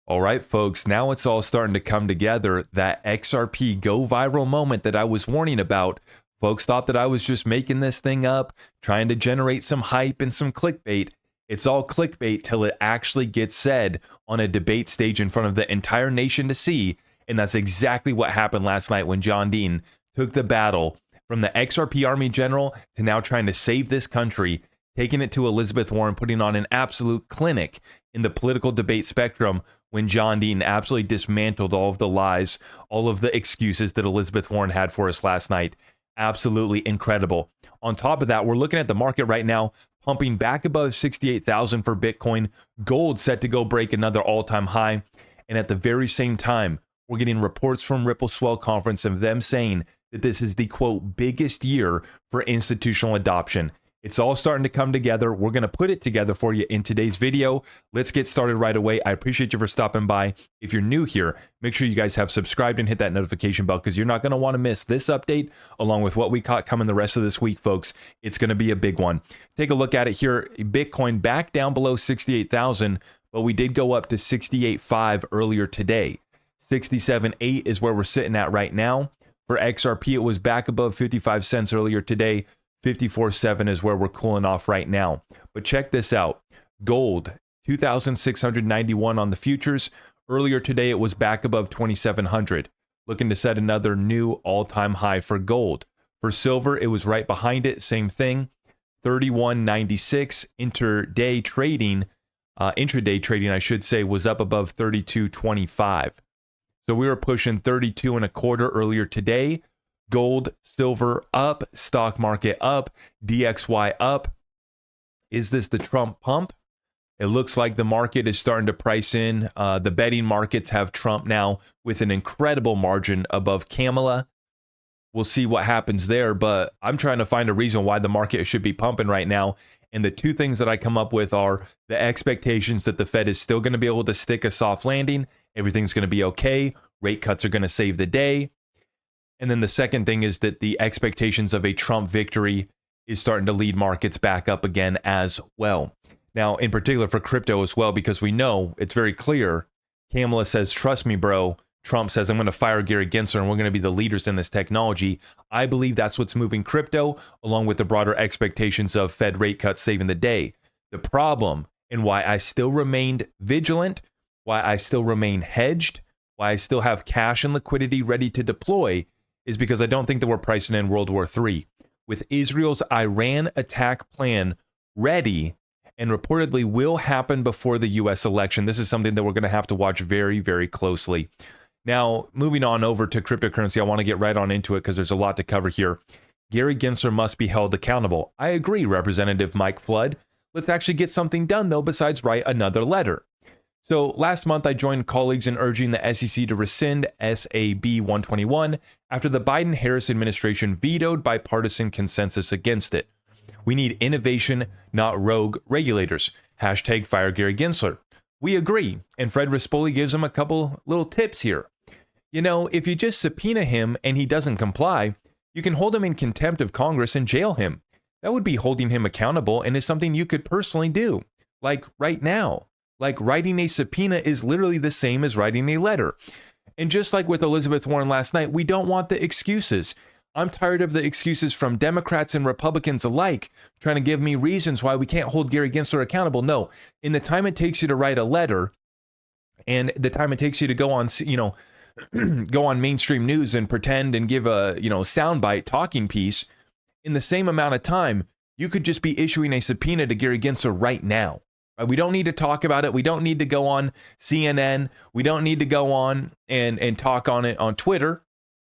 All right, folks, now it's all starting to come together. That XRP Go Viral moment that I was warning about. Folks thought that I was just making this thing up, trying to generate some hype and some clickbait. It's all clickbait till it actually gets said on a debate stage in front of the entire nation to see. And that's exactly what happened last night when John Dean took the battle from the XRP Army General to now trying to save this country, taking it to Elizabeth Warren, putting on an absolute clinic in the political debate spectrum when John Dean absolutely dismantled all of the lies, all of the excuses that Elizabeth Warren had for us last night. Absolutely incredible. On top of that, we're looking at the market right now, pumping back above 68,000 for Bitcoin, gold set to go break another all-time high. And at the very same time, we're getting reports from Ripple Swell Conference of them saying that this is the, quote, biggest year for institutional adoption. It's all starting to come together. We're going to put it together for you in today's video. Let's get started right away. I appreciate you for stopping by. If you're new here, make sure you guys have subscribed and hit that notification bell because you're not going to want to miss this update along with what we caught coming the rest of this week, folks. It's going to be a big one. Take a look at it here. Bitcoin back down below 68,000, but we did go up to 68.5 earlier today. 67.8 is where we're sitting at right now. For XRP, it was back above 55 cents earlier today. 54.7 is where we're cooling off right now. But check this out. Gold, 2,691 on the futures. Earlier today, it was back above 2,700. Looking to set another new all-time high for gold. For silver, it was right behind it. Same thing. 31.96. Intraday trading, I should say, was up above 32.25. So we were pushing 32.25 earlier today. Gold, silver up, stock market up, DXY up. Is this the Trump pump? It looks like the market is starting to price in. The betting markets have Trump now with an incredible margin above Kamala. We'll see what happens there, but I'm trying to find a reason why the market should be pumping right now. And the two things that I come up with are the expectations that the Fed is still going to be able to stick a soft landing. Everything's going to be okay. Rate cuts are going to save the day. And then the second thing is that the expectations of a Trump victory is starting to lead markets back up again as well. Now, in particular for crypto as well, because we know it's very clear. Kamala says, trust me, bro. Trump says, I'm going to fire Gary Gensler and we're going to be the leaders in this technology. I believe that's what's moving crypto, along with the broader expectations of Fed rate cuts saving the day. The problem, and why I still remained vigilant, why I still remain hedged, why I still have cash and liquidity ready to deploy, is because I don't think that we're pricing in World War III. With Israel's Iran attack plan ready and reportedly will happen before the U.S. election, this is something that we're going to have to watch very, very closely. Now, moving on over to cryptocurrency, I want to get right on into it because there's a lot to cover here. Gary Gensler must be held accountable. I agree, Representative Mike Flood. Let's actually get something done, though, besides write another letter. So last month, I joined colleagues in urging the SEC to rescind SAB 121 after the Biden-Harris administration vetoed bipartisan consensus against it. We need innovation, not rogue regulators. Hashtag fire Gary Gensler. We agree. And Fred Rispoli gives him a couple little tips here. You know, if you just subpoena him and he doesn't comply, you can hold him in contempt of Congress and jail him. That would be holding him accountable and is something you could personally do, like right now. Like writing a subpoena is literally the same as writing a letter. And just like with Elizabeth Warren last night, we don't want the excuses. I'm tired of the excuses from Democrats and Republicans alike trying to give me reasons why we can't hold Gary Gensler accountable. No, in the time it takes you to write a letter and the time it takes you to go on, go on mainstream news and pretend and give a, soundbite talking piece, in the same amount of time, you could just be issuing a subpoena to Gary Gensler right now. We don't need to talk about it. We don't need to go on CNN. We don't need to go on and talk on it on Twitter.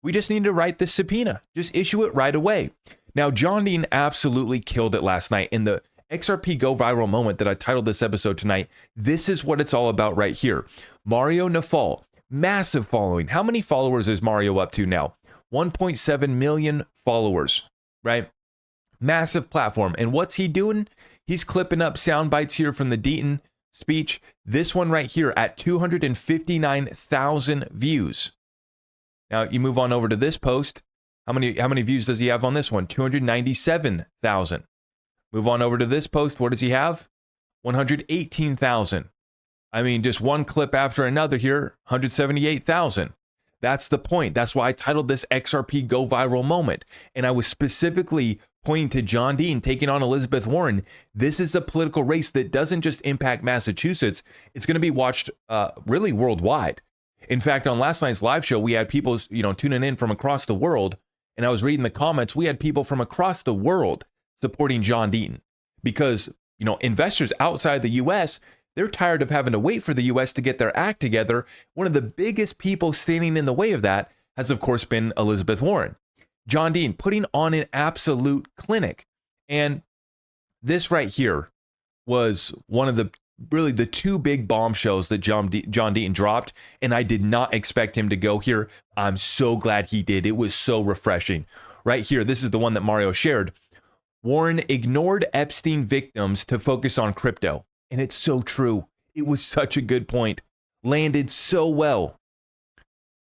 We just need to write the subpoena. Just issue it right away. Now, John Dean absolutely killed it last night in the XRP Go Viral moment that I titled this episode tonight. This is what it's all about right here. Mario Nafal, massive following. How many followers is Mario up to now? 1.7 million followers, right? Massive platform. And what's he doing? He's clipping up sound bites here from the Deaton speech. This one right here at 259,000 views. Now you move on over to this post. How many views does he have on this one? 297,000. Move on over to this post. What does he have? 118,000. I mean, just one clip after another here, 178,000. That's the point. That's why I titled this XRP Go Viral moment. And I was specifically pointing to John Dean taking on Elizabeth Warren. This is a political race that doesn't just impact Massachusetts. It's going to be watched really worldwide. In fact, on last night's live show, we had people, tuning in from across the world. And I was reading the comments. We had people from across the world supporting John Dean because, investors outside the U.S., they're tired of having to wait for the U.S. to get their act together. One of the biggest people standing in the way of that has, of course, been Elizabeth Warren. John Dean putting on an absolute clinic. And this right here was one of the two big bombshells that John Dean dropped. And I did not expect him to go here. I'm so glad he did. It was so refreshing. Right here, this is the one that Mario shared. Warren ignored Epstein victims to focus on crypto. And it's so true. It was such a good point. Landed so well.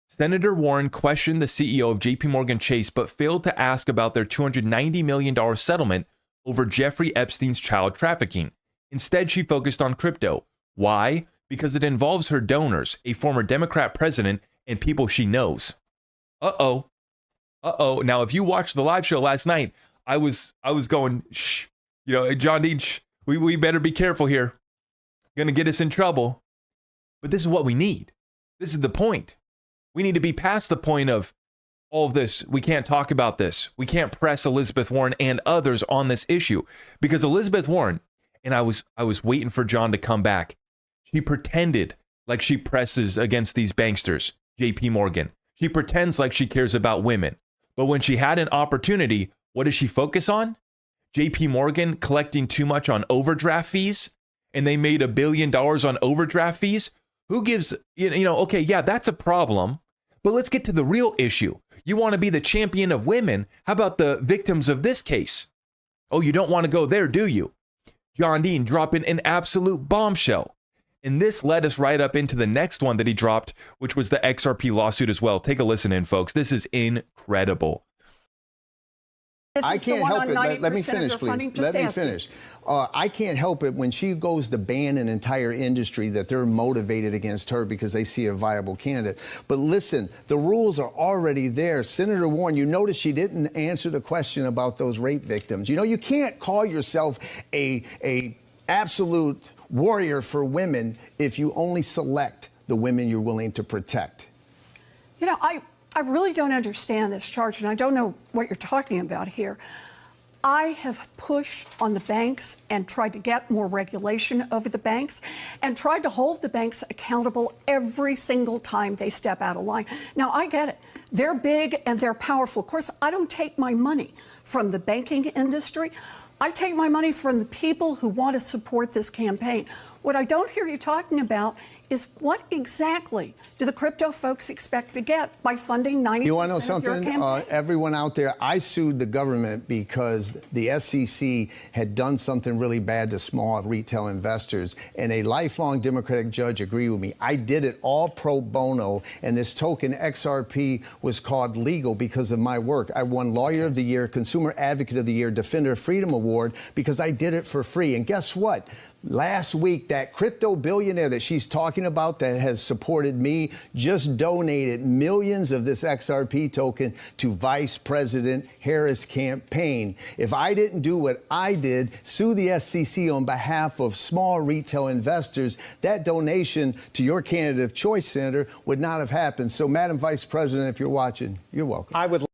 Senator Warren questioned the CEO of JP Morgan Chase, but failed to ask about their $290 million settlement over Jeffrey Epstein's child trafficking. Instead, she focused on crypto. Why? Because it involves her donors, a former Democrat president, and people she knows. Uh-oh. Now, if you watched the live show last night, I was going, shh. John Dean, shh. We better be careful here. Gonna get us in trouble. But this is what we need. This is the point. We need to be past the point of all of this. We can't talk about this. We can't press Elizabeth Warren and others on this issue because Elizabeth Warren, and I was waiting for John to come back. She pretended like she presses against these banksters, JP Morgan. She pretends like she cares about women. But when she had an opportunity, what does she focus on? JP Morgan collecting too much on overdraft fees, and they made $1 billion on overdraft fees. Who gives, okay, yeah, that's a problem, but let's get to the real issue. You want to be the champion of women. How about the victims of this case? Oh, you don't want to go there, do you? John Dean dropping an absolute bombshell. And this led us right up into the next one that he dropped, which was the XRP lawsuit as well. Take a listen in, folks. This is incredible. I can't help it. Let me finish, please. Let me finish. I can't help it when she goes to ban an entire industry that they're motivated against her because they see a viable candidate. But listen, the rules are already there. Senator Warren, you notice she didn't answer the question about those rape victims. You can't call yourself a absolute warrior for women if you only select the women you're willing to protect. I really don't understand this charge, and I don't know what you're talking about here. I have pushed on the banks and tried to get more regulation over the banks and tried to hold the banks accountable every single time they step out of line. Now, I get it. They're big and they're powerful. Of course, I don't take my money from the banking industry. I take my money from the people who want to support this campaign. What I don't hear you talking about is what exactly do the crypto folks expect to get by funding 90% You want to know of your something? campaign? Everyone out there, I sued the government because the SEC had done something really bad to small retail investors, and a lifelong Democratic judge agreed with me. I did it all pro bono, and this token XRP was called legal because of my work. I won Lawyer of the Year, Consumer Advocate of the Year, Defender of Freedom Award because I did it for free. And guess what? Last week, that crypto billionaire that she's talking about that has supported me just donated millions of this XRP token to Vice President Harris' campaign. If I didn't do what I did, sue the SEC on behalf of small retail investors, that donation to your candidate of choice, Senator, would not have happened. So, Madam Vice President, if you're watching, you're welcome. I would.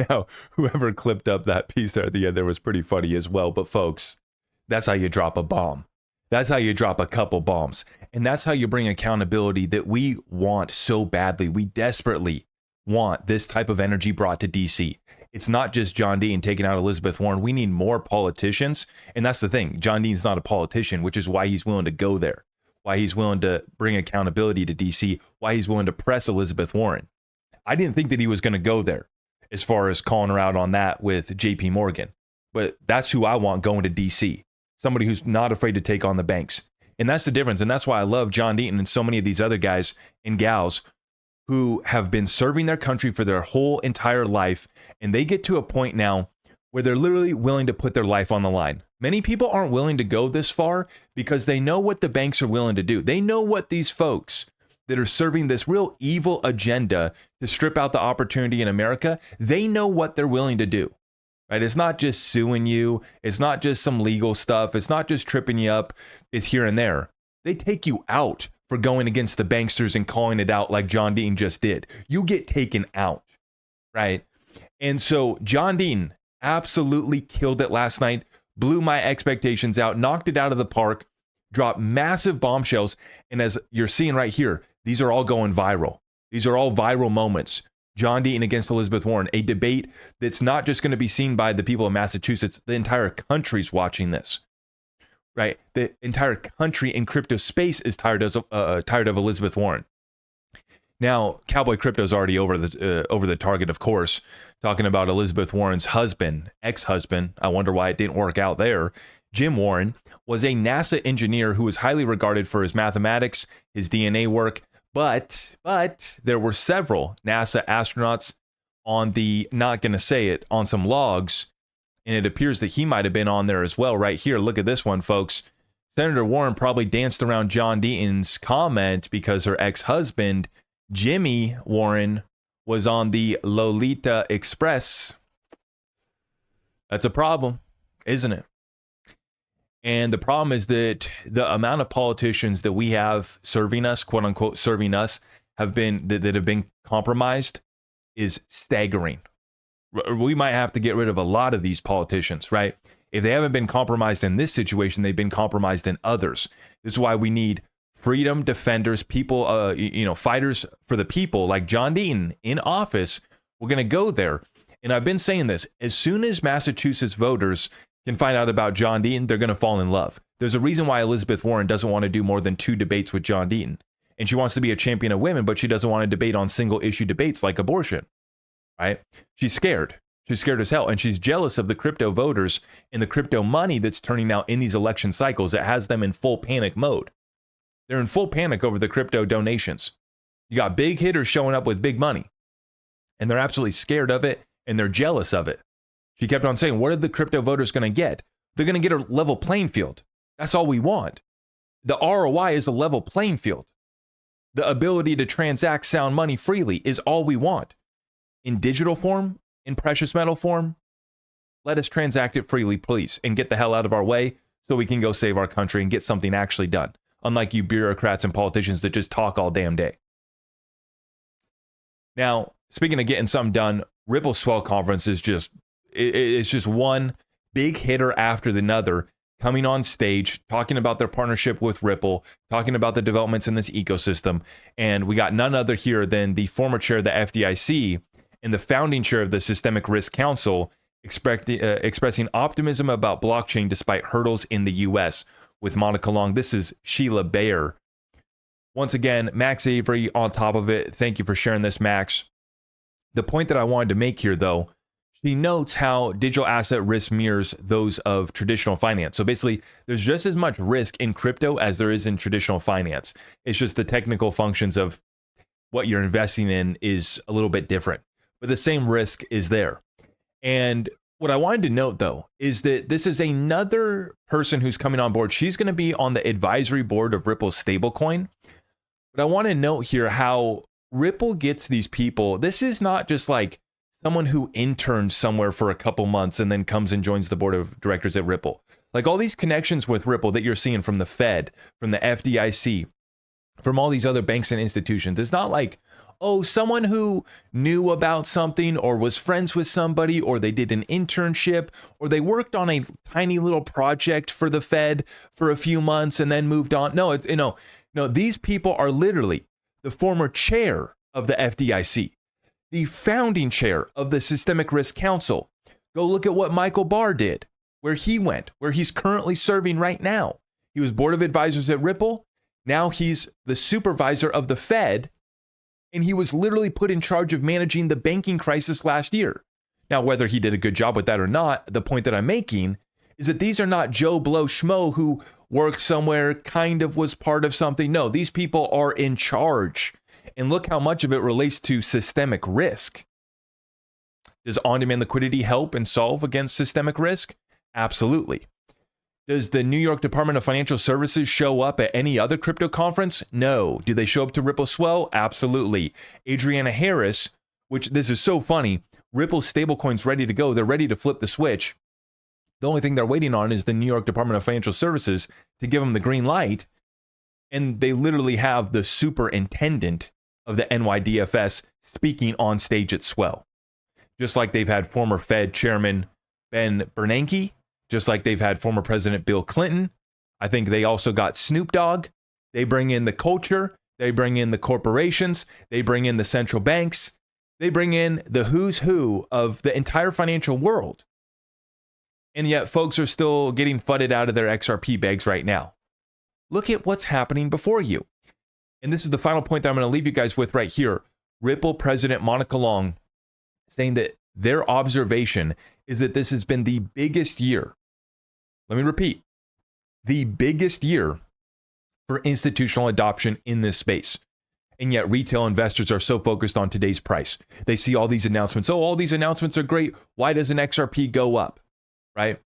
Now, whoever clipped up that piece there at the end there was pretty funny as well. But folks, that's how you drop a bomb. That's how you drop a couple bombs. And that's how you bring accountability that we want so badly. We desperately want this type of energy brought to DC. It's not just John Dean taking out Elizabeth Warren. We need more politicians. And that's the thing. John Dean's not a politician, which is why he's willing to go there, why he's willing to bring accountability to DC, why he's willing to press Elizabeth Warren. I didn't think that he was going to go there as far as calling her out on that with JP Morgan. But that's who I want going to DC. Somebody who's not afraid to take on the banks. And that's the difference. And that's why I love John Dean and so many of these other guys and gals who have been serving their country for their whole entire life. And they get to a point now where they're literally willing to put their life on the line. Many people aren't willing to go this far because they know what the banks are willing to do. They know what these folks that are serving this real evil agenda to strip out the opportunity in America, they know what they're willing to do. Right? It's not just suing you. It's not just some legal stuff. It's not just tripping you up. It's here and there. They take you out for going against the banksters and calling it out like John Dean just did. You get taken out, right? And so John Dean absolutely killed it last night, blew my expectations out, knocked it out of the park, dropped massive bombshells. And as you're seeing right here, these are all going viral. These are all viral moments. John Dean against Elizabeth Warren, a debate that's not just going to be seen by the people of Massachusetts. The entire country's watching this, right? The entire country in crypto space is tired of Elizabeth Warren. Now, Cowboy Crypto is already over the target, of course, talking about Elizabeth Warren's husband, ex-husband. I wonder why it didn't work out there. Jim Warren was a NASA engineer who was highly regarded for his mathematics, his DNA work. But there were several NASA astronauts on the, not going to say it, on some logs. And it appears that he might have been on there as well. Right here, look at this one, folks. Senator Warren probably danced around John Dean's comment because her ex-husband, Jimmy Warren, was on the Lolita Express. That's a problem, isn't it? And the problem is that the amount of politicians that we have serving us, quote unquote, serving us, have been that have been compromised is staggering. We might have to get rid of a lot of these politicians, right? If they haven't been compromised in this situation, they've been compromised in others. This is why we need freedom defenders, people, fighters for the people like John Dean in office. We're going to go there. And I've been saying this, as soon as Massachusetts voters can find out about John Dean, they're going to fall in love. There's a reason why Elizabeth Warren doesn't want to do more than 2 debates with John Dean. And she wants to be a champion of women, but she doesn't want to debate on single issue debates like abortion, right? She's scared. She's scared as hell. And she's jealous of the crypto voters and the crypto money that's turning out in these election cycles. It has them in full panic mode. They're in full panic over the crypto donations. You got big hitters showing up with big money, and they're absolutely scared of it, and they're jealous of it. She kept on saying, what are the crypto voters going to get? They're going to get a level playing field. That's all we want. The ROI is a level playing field. The ability to transact sound money freely is all we want. In digital form, in precious metal form, let us transact it freely, please, and get the hell out of our way so we can go save our country and get something actually done. Unlike you bureaucrats and politicians that just talk all damn day. Now, speaking of getting something done, Ripple Swell Conference is it's just one big hitter after another coming on stage, talking about their partnership with Ripple, talking about the developments in this ecosystem. And we got none other here than the former chair of the FDIC and the founding chair of the Systemic Risk Council, expressing optimism about blockchain despite hurdles in the U.S. with Monica Long. This is Sheila Bayer. Once again, Max Avery on top of it. Thank you for sharing this, Max. The point that I wanted to make here, though, she notes how digital asset risk mirrors those of traditional finance. So basically, there's just as much risk in crypto as there is in traditional finance. It's just the technical functions of what you're investing in is a little bit different, but the same risk is there. And what I wanted to note, though, is that this is another person who's coming on board. She's going to be on the advisory board of Ripple's stablecoin. But I want to note here how Ripple gets these people. This is not just like someone who interned somewhere for a couple months and then comes and joins the board of directors at Ripple. Like all these connections with Ripple that you're seeing from the Fed, from the FDIC, from all these other banks and institutions. It's not like, oh, someone who knew about something or was friends with somebody, or they did an internship, or they worked on a tiny little project for the Fed for a few months and then moved on. No, no, these people are literally the former chair of the FDIC, the founding chair of the Systemic Risk Council. Go look at what Michael Barr did, where he went, where he's currently serving right now. He was board of advisors at Ripple. Now he's the supervisor of the Fed. And he was literally put in charge of managing the banking crisis last year. Now, whether he did a good job with that or not, the point that I'm making is that these are not Joe Blow Schmo who worked somewhere, kind of was part of something. No, these people are in charge. And look how much of it relates to systemic risk. Does on-demand liquidity help and solve against systemic risk? Absolutely. Does the New York Department of Financial Services show up at any other crypto conference? No. Do they show up to Ripple Swell? Absolutely. Adriana Harris, which this is so funny, Ripple stablecoin's ready to go. They're ready to flip the switch. The only thing they're waiting on is the New York Department of Financial Services to give them the green light. And they literally have the superintendent of the NYDFS speaking on stage at Swell. Just like they've had former Fed Chairman Ben Bernanke, just like they've had former President Bill Clinton. I think they also got Snoop Dogg. They bring in the culture. They bring in the corporations. They bring in the central banks. They bring in the who's who of the entire financial world. And yet folks are still getting fudded out of their XRP bags right now. Look at what's happening before you. And this is the final point that I'm going to leave you guys with right here. Ripple President Monica Long saying that their observation is that this has been the biggest year. Let me repeat, the biggest year for institutional adoption in this space. And yet retail investors are so focused on today's price. They see all these announcements. Oh, all these announcements are great. Why doesn't XRP go up? Right?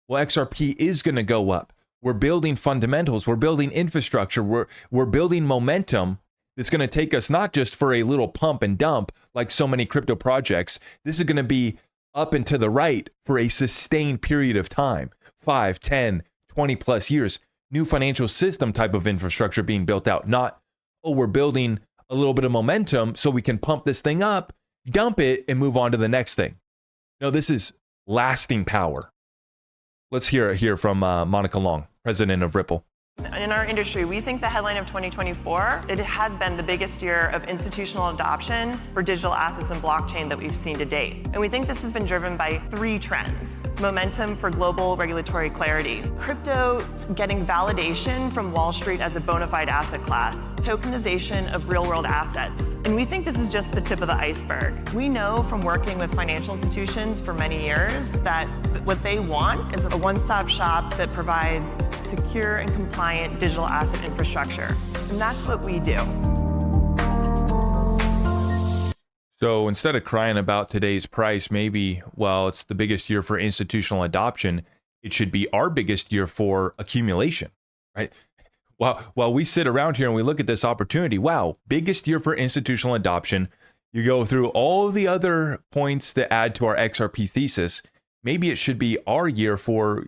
Well, XRP is going to go up. We're building fundamentals. We're building infrastructure. We're building momentum that's going to take us not just for a little pump and dump like so many crypto projects. This is going to be up and to the right for a sustained period of time. 5, 10, 20 plus years, new financial system type of infrastructure being built out. Not, oh, we're building a little bit of momentum so we can pump this thing up, dump it, and move on to the next thing. No, this is lasting power. Let's hear it here from Monica Long, president of Ripple. In our industry, we think the headline of 2024, it has been the biggest year of institutional adoption for digital assets and blockchain that we've seen to date. And we think this has been driven by 3 trends. Momentum for global regulatory clarity, crypto getting validation from Wall Street as a bona fide asset class, tokenization of real-world assets. And we think this is just the tip of the iceberg. We know from working with financial institutions for many years that what they want is a one-stop shop that provides secure and compliant digital asset infrastructure. And that's what we do. So instead of crying about today's price, maybe, well, it's the biggest year for institutional adoption, it should be our biggest year for accumulation, right? While we sit around here and we look at this opportunity, wow, biggest year for institutional adoption. You go through all the other points that add to our XRP thesis. Maybe it should be our year for,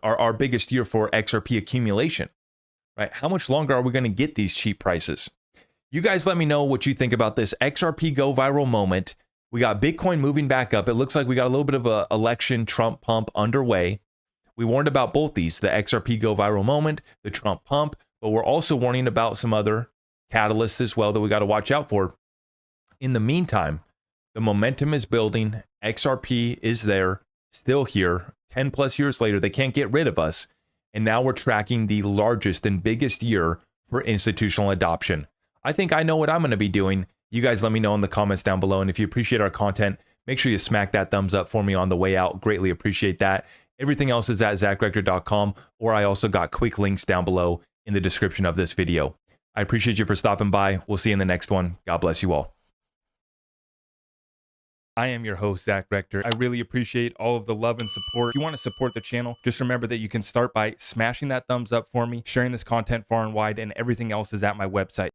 our biggest year for XRP accumulation, right? How much longer are we going to get these cheap prices? You guys let me know what you think about this XRP Go Viral moment. We got Bitcoin moving back up. It looks like we got a little bit of an election Trump pump underway. We warned about both these, the XRP Go Viral moment, the Trump pump, but we're also warning about some other catalysts as well that we got to watch out for. In the meantime, the momentum is building. XRP is there. Still here, 10 plus years later, they can't get rid of us. And now we're tracking the largest and biggest year for institutional adoption. I think I know what I'm going to be doing. You guys let me know in the comments down below. And if you appreciate our content, make sure you smack that thumbs up for me on the way out. Greatly appreciate that. Everything else is at zachrector.com, or I also got quick links down below in the description of this video. I appreciate you for stopping by. We'll see you in the next one. God bless you all. I am your host, Zach Rector. I really appreciate all of the love and support. If you want to support the channel, just remember that you can start by smashing that thumbs up for me, sharing this content far and wide, and everything else is at my website.